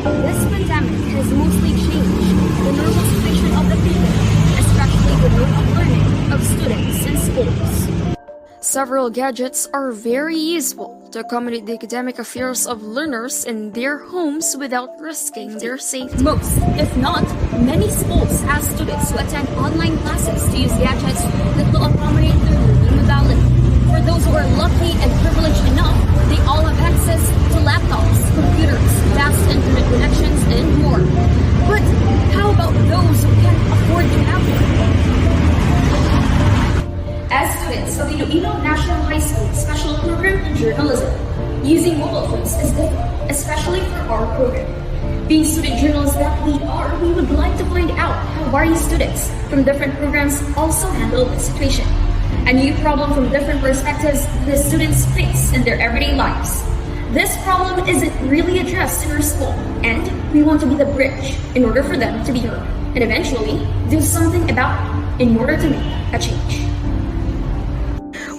This pandemic has mostly changed the normal situation of the people, especially the mode of learning of students in schools. Several gadgets are very useful to accommodate the academic affairs of learners in their homes without risking their safety. Most, if not many schools ask students who attend online classes to use gadgets that will accommodate their learning modality. For those who are lucky and privileged enough, they all have access to laptops, computers, fast internet connections, and more. But how about those who can't afford to have one? As students of Iloilo National High School Special Program in Journalism, using mobile phones is difficult, especially for our program. Being student journalists that we are, we would like to find out how various students from different programs also handle the situation. A new problem from different perspectives the students face in their everyday lives. This problem isn't really addressed in our school, and we want to be the bridge in order for them to be heard, and eventually do something about it in order to make a change.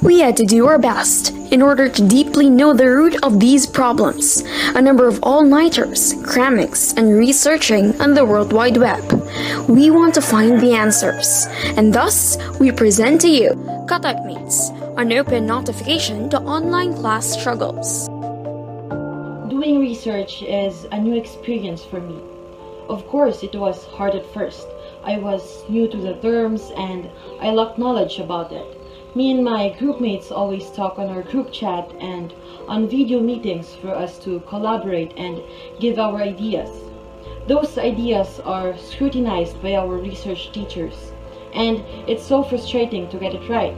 We had to do our best in order to deeply know the root of these problems. A number of all-nighters, crammings, and researching on the World Wide Web. We want to find the answers, and thus we present to you Ka-Techmates, an open notification to online class struggles. Doing research is a new experience for me. Of course, it was hard at first. I was new to the terms and I lacked knowledge about it. Me and my group mates always talk on our group chat and on video meetings for us to collaborate and give our ideas. Those ideas are scrutinized by our research teachers, and it's so frustrating to get it right.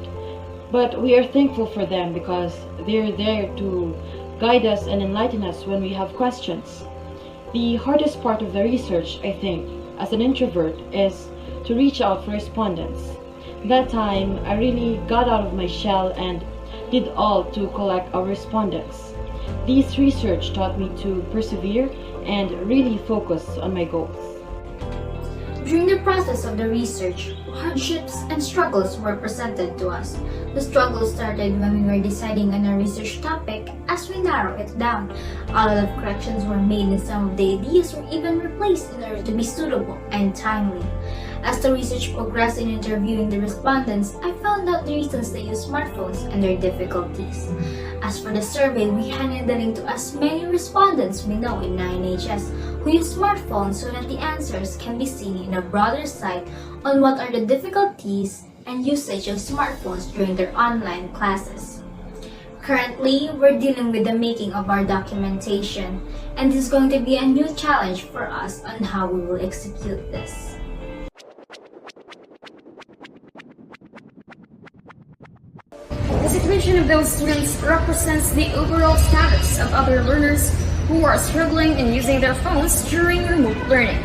But we are thankful for them because they're there to guide us and enlighten us when we have questions. The hardest part of the research, I think, as an introvert, is to reach out for respondents. That time, I really got out of my shell and did all to collect our respondents. This research taught me to persevere and really focus on my goals. During the process of the research, hardships and struggles were presented to us. The struggle started when we were deciding on a research topic. As we narrow it down, a lot of corrections were made and some of the ideas were even replaced in order to be suitable and timely. As the research progressed in interviewing the respondents, I found out the reasons they use smartphones and their difficulties. As for the survey, we handed it in to as many respondents we know in 9HS who use smartphones so that the answers can be seen in a broader sight on what are the difficulties and usage of smartphones during their online classes. Currently, we're dealing with the making of our documentation, and this is going to be a new challenge for us on how we will execute this. The situation of those students represents the overall status of other learners who are struggling in using their phones during remote learning.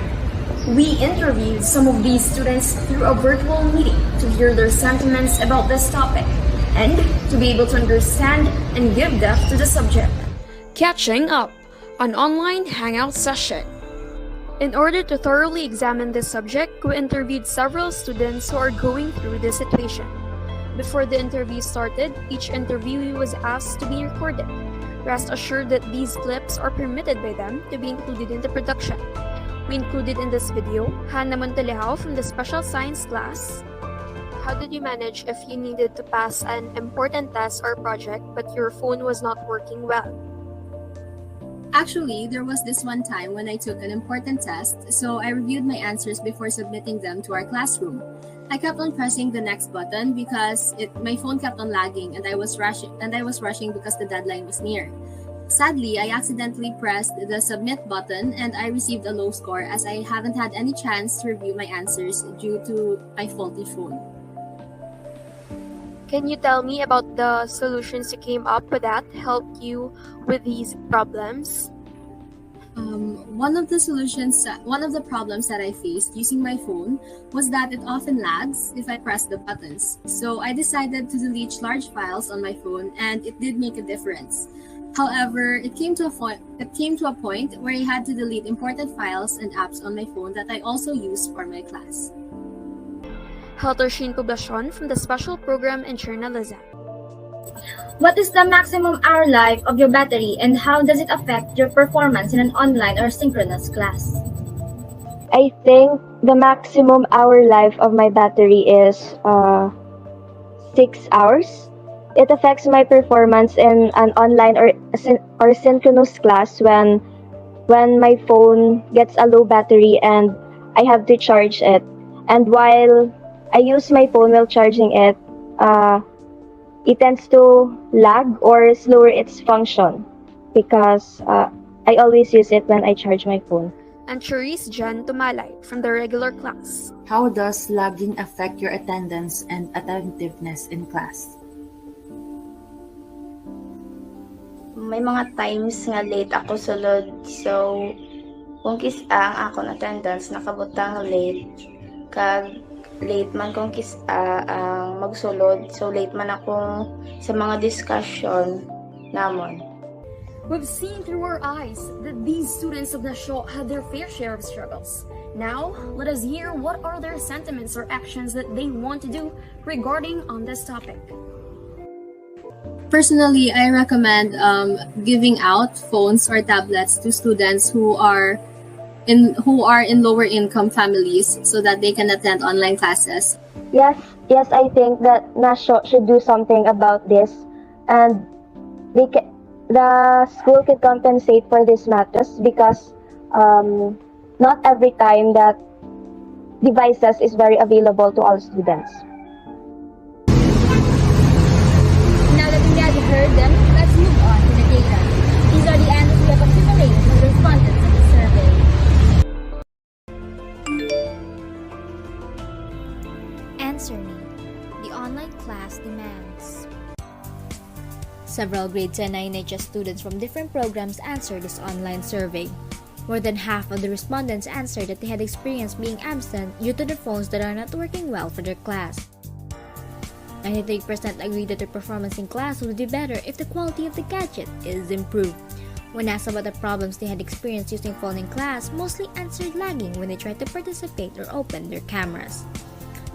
We interviewed some of these students through a virtual meeting to hear their sentiments about this topic and to be able to understand and give depth to the subject. Catching up, an online hangout session. In order to thoroughly examine this subject, we interviewed several students who are going through this situation. Before the interview started, each interviewee was asked to be recorded. Rest assured that these clips are permitted by them to be included in the production. We included in this video Hannah Montelejo from the special science class. How did you manage if you needed to pass an important test or project but your phone was not working well? Actually, there was this one time when I took an important test, so I reviewed my answers before submitting them to our classroom. I kept on pressing the next button because my phone kept on lagging and I was rushing because the deadline was near. Sadly, I accidentally pressed the submit button and I received a low score as I haven't had any chance to review my answers due to my faulty phone. Can you tell me about the solutions you came up with that helped you with these problems? One of the problems that I faced using my phone was that it often lags if I press the buttons. So I decided to delete large files on my phone and it did make a difference. However, it came to a point where I had to delete important files and apps on my phone that I also use for my class. Heltersheen Poblacion from the special program in journalism. What is the maximum hour life of your battery and how does it affect your performance in an online or synchronous class? I think the maximum hour life of my battery is 6 hours. It affects my performance in an online or synchronous class when my phone gets a low battery and I have to charge it. And while I use my phone while charging it, it tends to lag or slower its function because I always use it when I charge my phone. And Charisse Jen Tumalay from the regular class. How does lagging affect your attendance and attentiveness in class? May mga times nga late ako sulod. So, kung kis-ang akong attendance nakabutang late, kag late man kung kis-a ang magsulod. So, late man akong sa mga discussion namon. We've seen through our eyes that these students of the show had their fair share of struggles. Now, let us hear what are their sentiments or actions that they want to do regarding on this topic. Personally, I recommend giving out phones or tablets to students who are in lower income families so that they can attend online classes. Yes, I think that NASHO should do something about this, and the school can compensate for these matters because not every time that devices is very available to all students. Now that we have heard them, let's move on to the data. These are the answers we have accumulated from the respondents of the survey. Answer me. The online class demands. Several grade 10 INHS students from different programs answered this online survey. More than half of the respondents answered that they had experienced being absent due to their phones that are not working well for their class. 93% agreed that their performance in class would be better if the quality of the gadget is improved. When asked about the problems they had experienced using phone in class, mostly answered lagging when they tried to participate or open their cameras.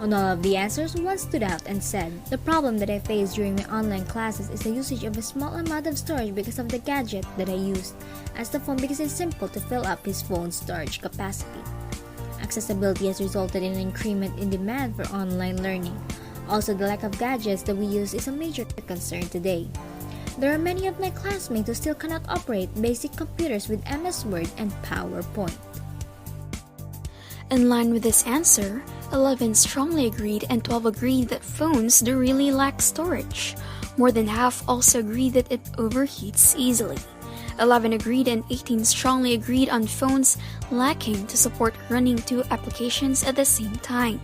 On all of the answers, one stood out and said, "The problem that I face during my online classes is the usage of a small amount of storage because of the gadget that I used, as the phone because it's simple to fill up his phone's storage capacity." Accessibility has resulted in an increment in demand for online learning. Also, the lack of gadgets that we use is a major concern today. There are many of my classmates who still cannot operate basic computers with MS Word and PowerPoint. In line with this answer, 11 strongly agreed and 12 agreed that phones do really lack storage. More than half also agreed that it overheats easily. 11 agreed and 18 strongly agreed on phones lacking to support running 2 applications at the same time.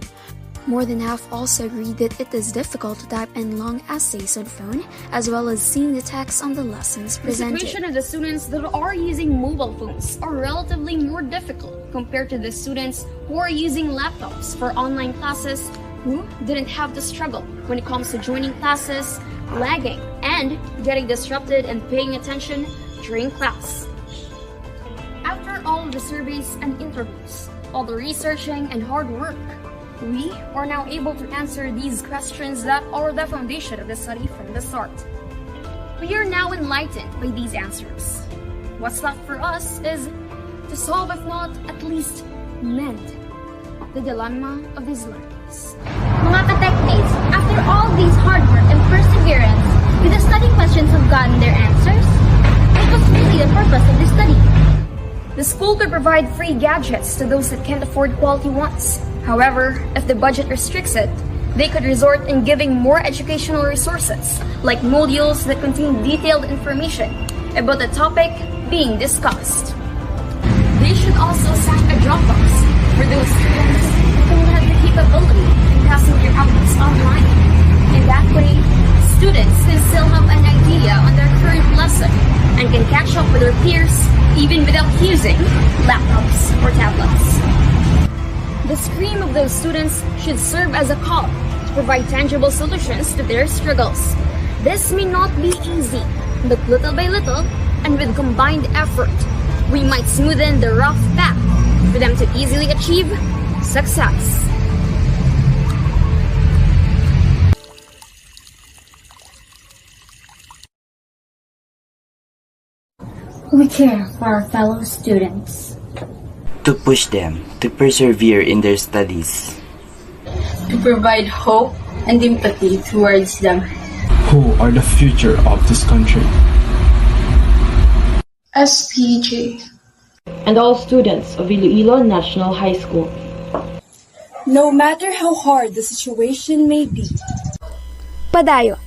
More than half also agreed that it is difficult to type in long essays on phone, as well as seeing the text on the lessons presented. The situation of the students that are using mobile phones are relatively more difficult compared to the students who are using laptops for online classes who didn't have to struggle when it comes to joining classes, lagging, and getting disrupted and paying attention during class. After all of the surveys and interviews, all the researching and hard work, we are now able to answer these questions that are the foundation of the study from the start. We are now enlightened by these answers. What's left for us is to solve, if not at least mend, the dilemma of these learners. Mga Ka-Techmates, after all these hard work and perseverance, did the study questions have gotten their answers? What was really the purpose of this study? The school could provide free gadgets to those that can't afford quality ones. However, if the budget restricts it, they could resort in giving more educational resources, like modules that contain detailed information about the topic being discussed. They should also set a Dropbox for those students who have the capability in passing their outputs online. In that way, students can still have an idea on their current lesson and can catch up with their peers even without using laptops or tablets. The scream of those students should serve as a call to provide tangible solutions to their struggles. This may not be easy, but little by little, and with combined effort, we might smoothen the rough path for them to easily achieve success. We care for our fellow students. To push them to persevere in their studies. To provide hope and empathy towards them. Who are the future of this country. SPJ. And all students of Iloilo National High School. No matter how hard the situation may be. Padayon,